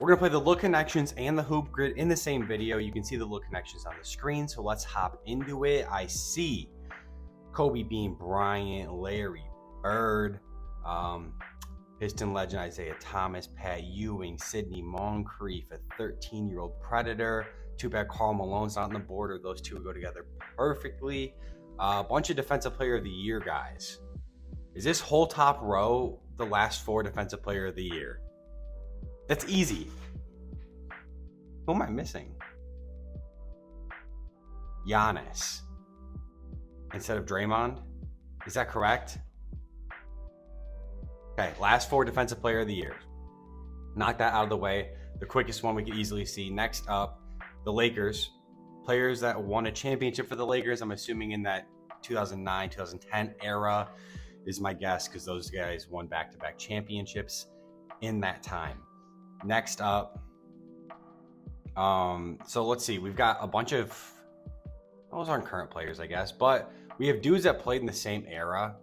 We're going to play the LeConnections and the HoopGrid in the same video. You can see the LeConnections on the screen, so let's hop into it. I see Kobe Bean Bryant, Larry Bird, Piston legend Isaiah Thomas, Pat Ewing, Sidney Moncrief, a 13-year-old Predator. Too bad Karl Malone's not on the board, or those two would go together perfectly. A bunch of Defensive Player of the Year guys. Is this whole top row the last 4 Defensive Player of the Year? That's easy. Who am I missing? Giannis instead of Draymond. Is that correct? Okay, last 4 Defensive Player of the Year. Knock that out of the way. The quickest one we could easily see. Next up, the Lakers. Players that won a championship for the Lakers. I'm assuming in that 2009, 2010 era is my guess, because those guys won back-to-back championships in that time. Next up, so let's see. We've got a bunch of, those aren't current players, I guess, but we have dudes that played in the same era.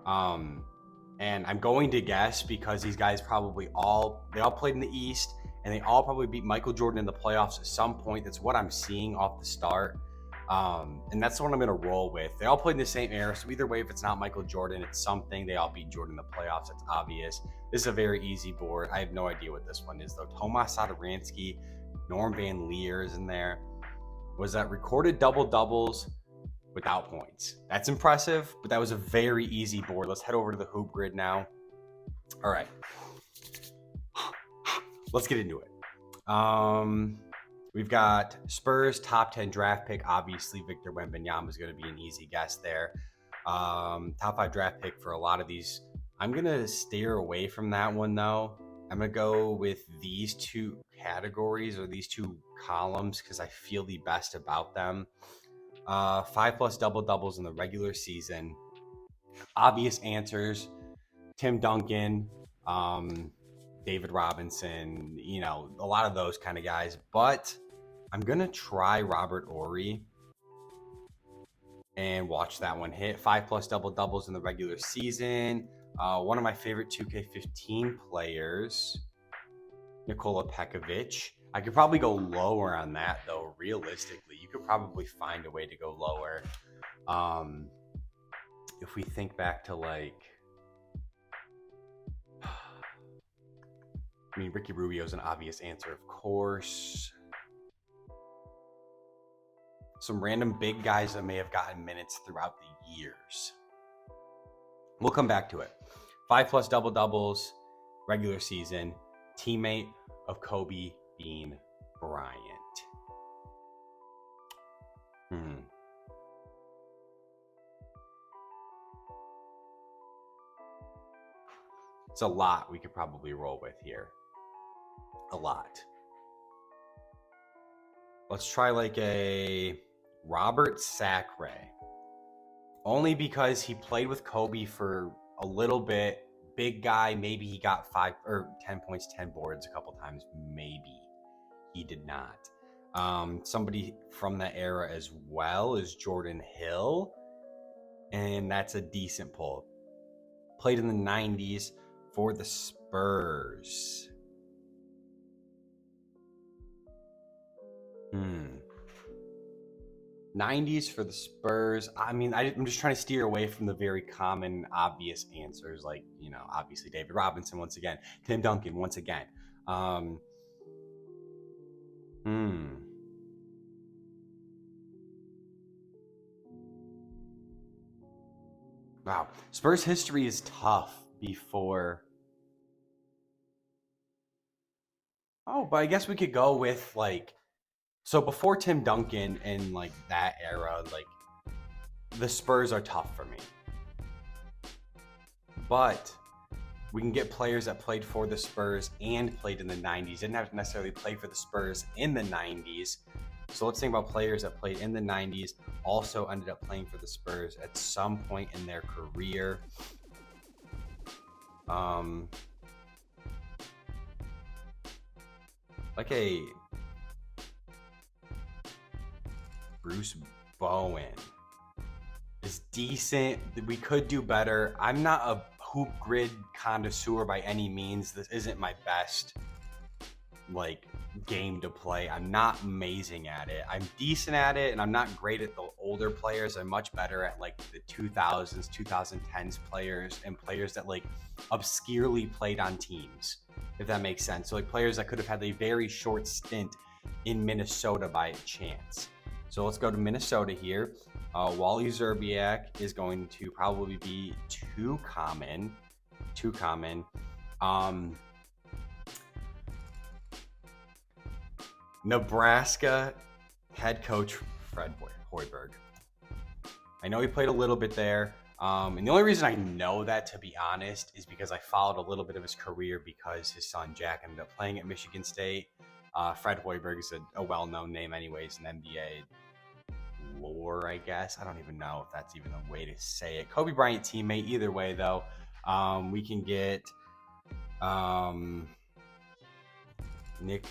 And I'm going to guess, because these guys probably all played in the East, and they all probably beat Michael Jordan in the playoffs at some point. That's what I'm seeing off the start. And that's what I'm going to roll with. They all played in the same era, so either way, if it's not Michael Jordan, it's something. They all beat Jordan in the playoffs. It's obvious. This is a very easy board. I have no idea what this one is, though. Tomas Satoransky, Norm Van Lier is in there. Was that recorded double-doubles without points? That's impressive, but that was a very easy board. Let's head over to the HoopGrid now. All right. Let's get into it. We've got Spurs top 10 draft pick. Obviously, Victor Wembanyama is going to be an easy guess there. Top 5 draft pick for a lot of these. I'm going to steer away from that one, though. I'm going to go with these 2 categories, or these 2 columns, because I feel the best about them. 5+ double-doubles in the regular season. Obvious answers: Tim Duncan, David Robinson, a lot of those kind of guys. But I'm going to try Robert Horry and watch that one hit. 5+ double-doubles in the regular season. One of my favorite 2K15 players, Nikola Pekovic. I could probably go lower on that, though. Realistically, you could probably find a way to go lower. If we think back to, like, I mean, Ricky Rubio's an obvious answer, of course. Some random big guys that may have gotten minutes throughout the years. We'll come back to it. 5+ double-doubles, regular season, teammate of Kobe Bean Bryant. It's a lot we could probably roll with here. A lot. Let's try like a Robert Sacre. Only because he played with Kobe for a little bit. Big guy. Maybe he got 5 or 10 points, 10 boards a couple times. Maybe he did not. Somebody from that era as well is Jordan Hill. And that's a decent pull. Played in the 90s for the Spurs. 90s for the Spurs. I mean, I'm just trying to steer away from the very common, obvious answers, like, obviously David Robinson once again, Tim Duncan once again. Wow. Spurs history is tough before. Oh, but I guess we could go with, like, so before Tim Duncan and, like, that era, like, the Spurs are tough for me. But we can get players that played for the Spurs and played in the 90s. Didn't have to necessarily play for the Spurs in the 90s. So let's think about players that played in the 90s, also ended up playing for the Spurs at some point in their career. Like a Bruce Bowen is decent. We could do better. I'm not a HoopGrid connoisseur by any means. This isn't my best like game to play. I'm not amazing at it. I'm decent at it, and I'm not great at the older players. I'm much better at like the 2000s, 2010s players and players that like obscurely played on teams, if that makes sense. So like players that could have had a very short stint in Minnesota by chance. So let's go to Minnesota here. Wally Szczerbiak is going to probably be too common. Nebraska head coach Fred Hoiberg. I know he played a little bit there. And the only reason I know that, to be honest, is because I followed a little bit of his career because his son Jack ended up playing at Michigan State. Fred Hoiberg is a well-known name anyways in NBA lore, I guess. I don't even know if that's even a way to say it. Kobe Bryant teammate. Either way, though, we can get Nick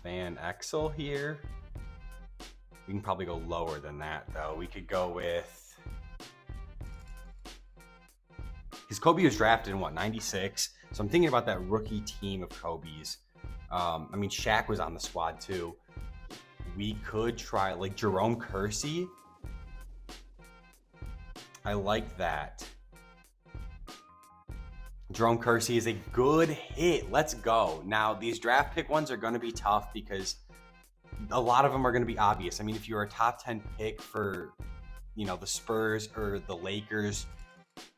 Van Exel here. We can probably go lower than that, though. We could go with, because Kobe was drafted in what, 96? So I'm thinking about that rookie team of Kobe's. I mean, Shaq was on the squad too. We could try like Jerome Kersey. I like that. Jerome Kersey is a good hit. Let's go. Now, these draft pick ones are going to be tough because a lot of them are going to be obvious. I mean, if you're a top 10 pick for, you know, the Spurs or the Lakers,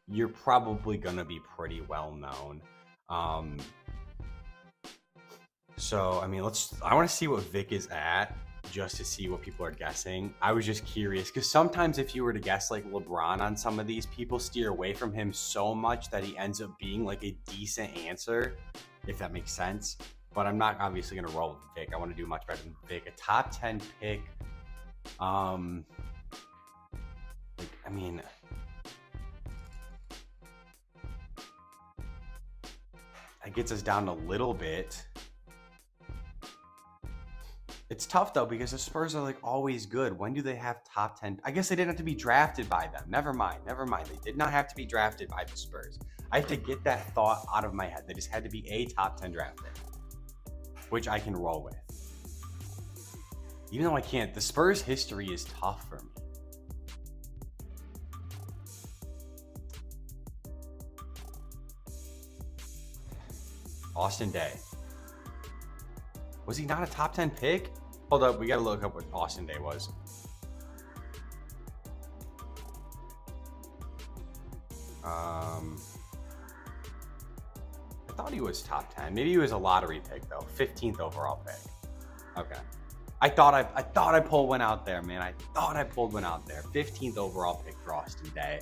you're probably going to be pretty well known. So, I mean, I want to see what Vic is at just to see what people are guessing. I was just curious because sometimes if you were to guess like LeBron on some of these, people steer away from him so much that he ends up being like a decent answer, if that makes sense. But I'm not obviously going to roll with Vic. I want to do much better than Vic. A top 10 pick. That gets us down a little bit. It's tough though because the Spurs are like always good. When do they have top 10? I guess they didn't have to be drafted by them. Never mind. They did not have to be drafted by the Spurs. I have to get that thought out of my head. They just had to be a top 10 draft pick, which I can roll with. Even though I can't, the Spurs history is tough for me. Austin Day. Was he not a top 10 pick? Hold up, we gotta look up what Austin Day was. I thought he was top 10. Maybe he was a lottery pick though. 15th overall pick. Okay. I thought I pulled one out there, man. I thought I pulled one out there. 15th overall pick for Austin Day.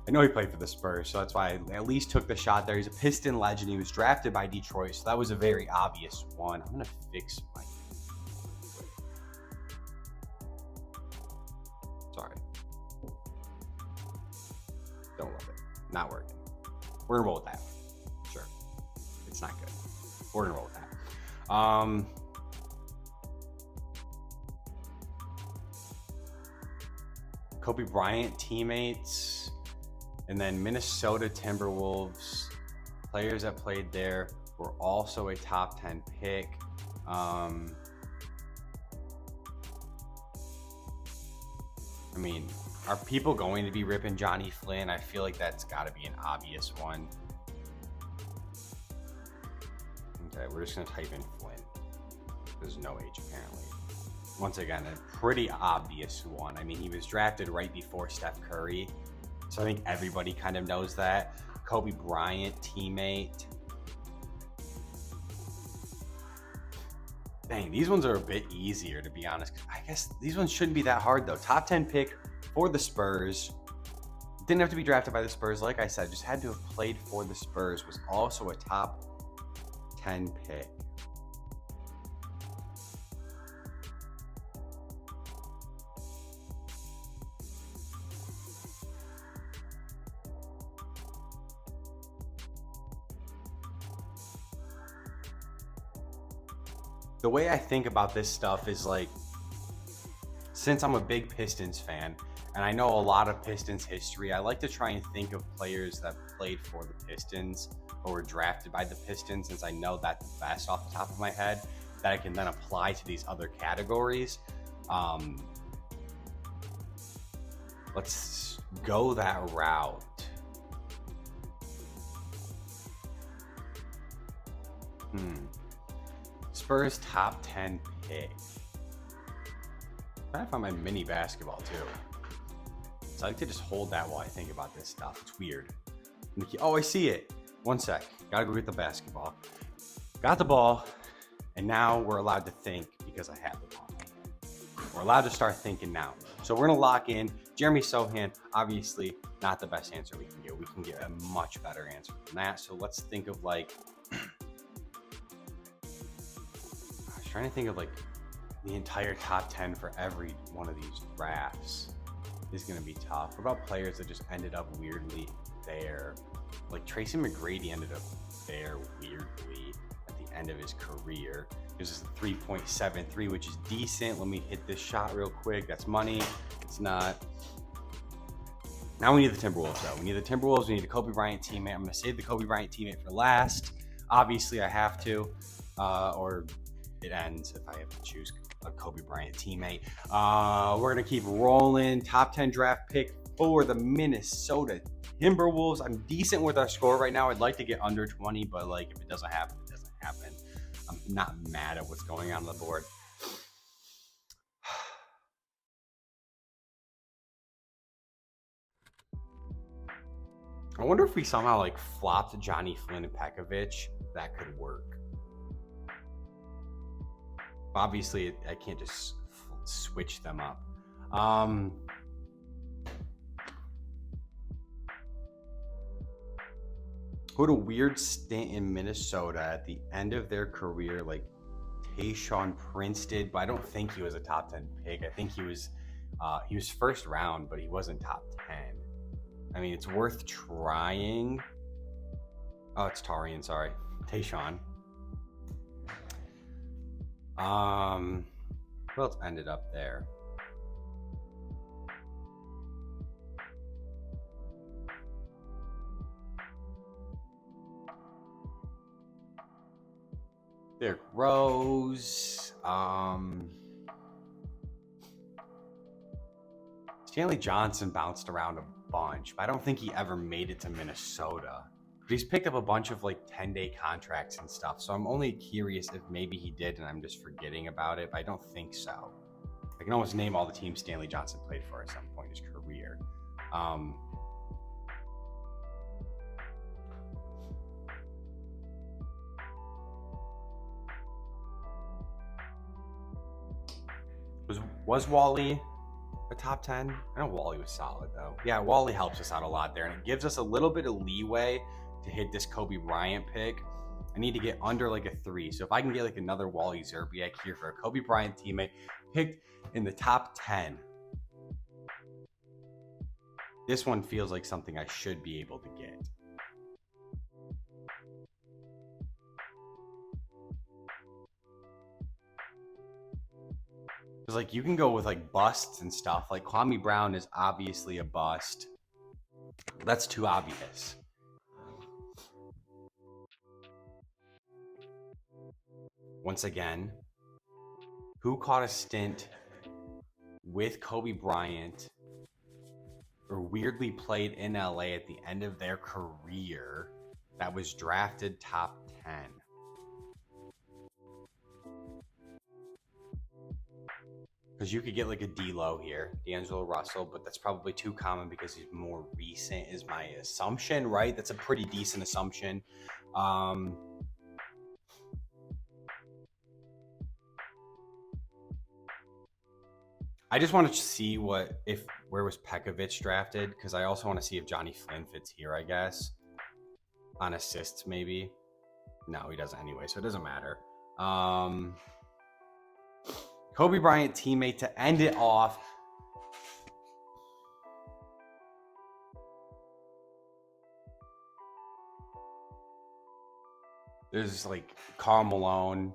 I know he played for the Spurs, so that's why I at least took the shot there. He's a Piston legend. He was drafted by Detroit, so that was a very obvious one. I'm going to fix my... Sorry. Don't love it. Not working. We're going to roll with that. Sure. It's not good. We're going to roll with that. Kobe Bryant teammates... And then Minnesota Timberwolves, players that played there were also a top 10 pick. I mean, are people going to be ripping Johnny Flynn? I feel like that's got to be an obvious one. Okay, we're just going to type in Flynn. There's no age apparently. Once again, a pretty obvious one. I mean, he was drafted right before Steph Curry. So I think everybody kind of knows that. Kobe Bryant, teammate. Dang, these ones are a bit easier, to be honest. I guess these ones shouldn't be that hard, though. Top 10 pick for the Spurs. Didn't have to be drafted by the Spurs. Like I said, just had to have played for the Spurs. Was also a top 10 pick. The way I think about this stuff is like, since I'm a big Pistons fan and I know a lot of Pistons history, I like to try and think of players that played for the Pistons. or were drafted by the Pistons, since I know that the best off the top of my head, that I can then apply to these other categories. Let's go that route. Spurs top 10 pick. I'm trying to find my mini basketball too. So I like to just hold that while I think about this stuff. It's weird. Oh, I see it. One sec. Gotta go get the basketball. Got the ball, and now we're allowed to think because I have the ball. We're allowed to start thinking now. So we're gonna lock in Jeremy Sohan. Obviously, not the best answer we can get. We can get a much better answer than that. So let's think of like, I was trying to think of like the entire top 10 for every one of these drafts. Is gonna be tough. What about players that just ended up weirdly there? Like Tracy McGrady ended up there weirdly at the end of his career. This is a 3.73, which is decent. Let me hit this shot real quick. That's money. It's not. Now we need the Timberwolves, though. We need the Timberwolves. We need a Kobe Bryant teammate. I'm going to save the Kobe Bryant teammate for last. Obviously, I have to, or it ends if I have to choose a Kobe Bryant teammate. We're going to keep rolling. Top 10 draft pick for the Minnesota Timberwolves. I'm decent with our score right now. I'd like to get under 20, but like if it doesn't happen, it doesn't happen. I'm not mad at what's going on the board. I wonder if we somehow like flopped Johnny Flynn and Pekovic, that could work. Obviously, I can't just switch them up. Who had a weird stint in Minnesota at the end of their career, like Tayshaun Prince did, but I don't think he was a top 10 pick. I think he was first round, but he wasn't top 10. I mean, it's worth trying. Oh, it's Tarian, sorry. Tayshaun. Who else ended up there? Derrick Rose. Stanley Johnson bounced around a bunch, but I don't think he ever made it to Minnesota. But he's picked up a bunch of like 10-day contracts and stuff. So I'm only curious if maybe he did and I'm just forgetting about it, but I don't think so. I can almost name all the teams Stanley Johnson played for at some point in his career. Was Wally a top 10? I know Wally was solid though. Yeah, Wally helps us out a lot there, and it gives us a little bit of leeway to hit this Kobe Bryant pick. I need to get under like a 3. So if I can get like another Wally Szczerbiak here for a Kobe Bryant teammate picked in the top 10, this one feels like something I should be able to get. Because like you can go with like busts and stuff. Like Kwame Brown is obviously a bust. That's too obvious. Once again, who caught a stint with Kobe Bryant or weirdly played in LA at the end of their career that was drafted top 10? Because you could get like a D-Lo here, D'Angelo Russell, but that's probably too common because he's more recent is my assumption, right? That's a pretty decent assumption. I just want to see where was Pekovic drafted, because I also want to see if Johnny Flynn fits here, I guess. On assists, maybe. No, he doesn't anyway, so it doesn't matter. Kobe Bryant teammate to end it off. There's like Karl Malone.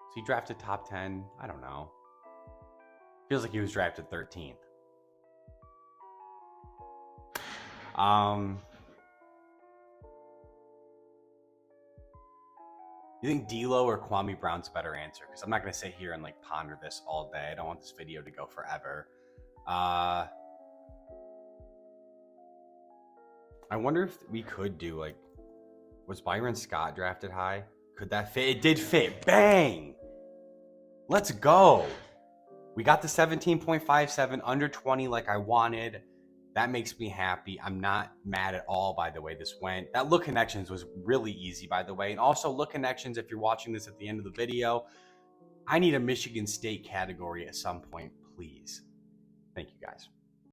Is he drafted top 10? I don't know. Feels like he was drafted 13th. You think D'Lo or Kwame Brown's a better answer? Because I'm not going to sit here and like ponder this all day. I don't want this video to go forever. I wonder if we could do like, was Byron Scott drafted high? Could that fit? It did fit. Bang! Let's go. We got the 17.57 under 20 like I wanted. That makes me happy. I'm not mad at all by the way this went. That LeConnections was really easy, by the way. And also, LeConnections, if you're watching this at the end of the video, I need a Michigan State category at some point, please. Thank you, guys.